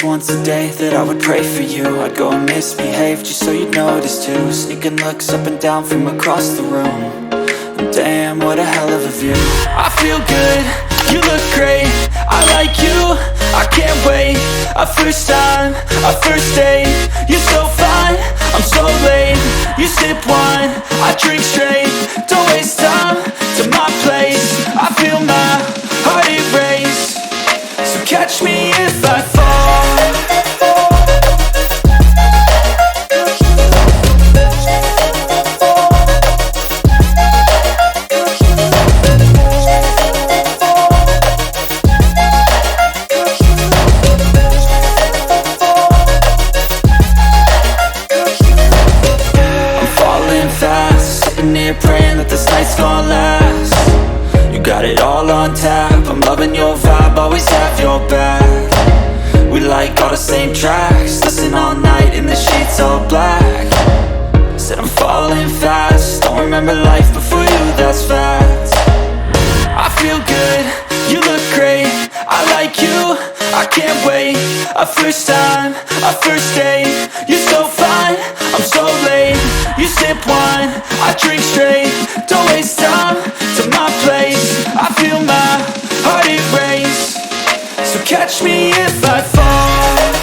least once a day that I would pray for you. I'd go and misbehave just so you'd notice too. Sneaking looks up and down from across the room. And damn, what a hell of a view. I feel good, you look great, I like you, I can't wait. A first time, a first date, you're so fine, I'm so late. You sip wine, I drink straight, don't waste time to my place. I feel my heart erase, so catch me if I fall. Praying that this night's gonna last. You got it all on tap, I'm loving your vibe, always have your back. We like all the same tracks, listen all night in the sheets all black. Said I'm falling fast, don't remember life before you, that's fact. I feel good, you look great, I like you, I can't wait. A first time, a first date, you're so fine, I'm so late. You sip wine, I drink straight, don't waste time to my place. I feel my heart erase, so catch me if I fall.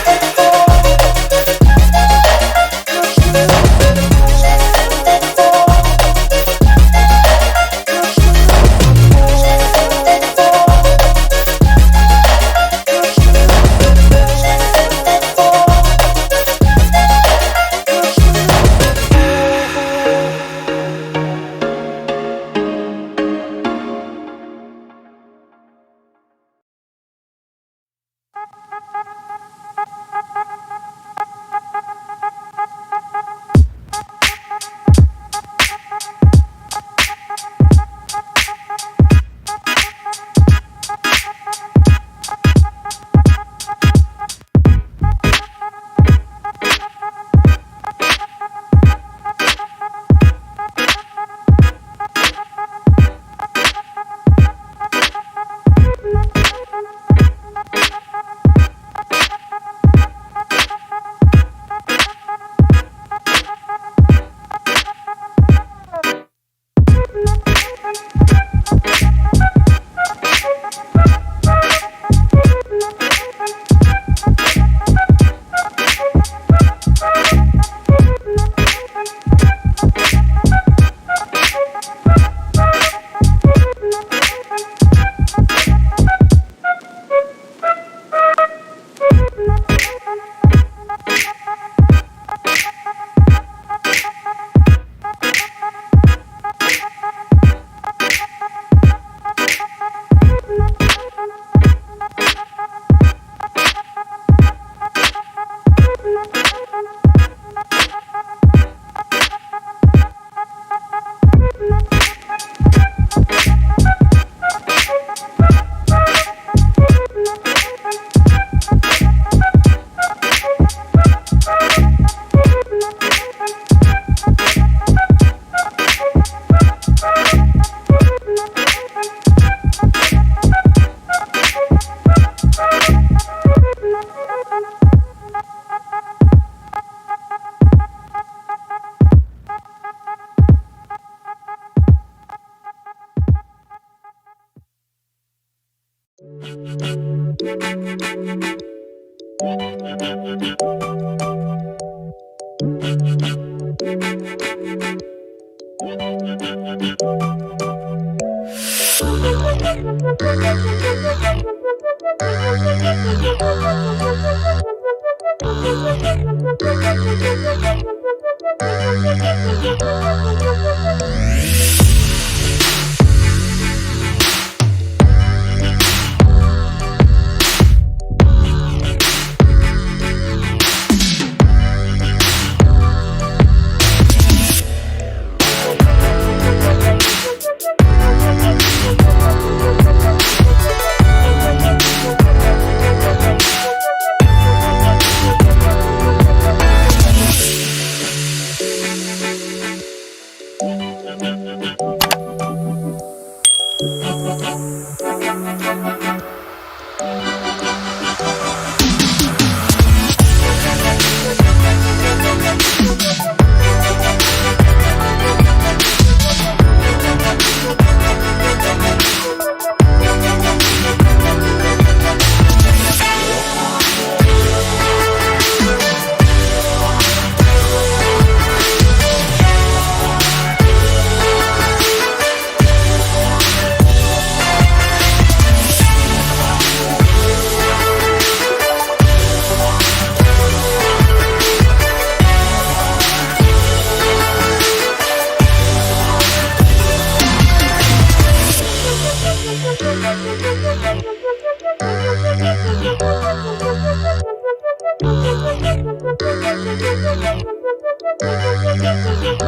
Thank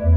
you.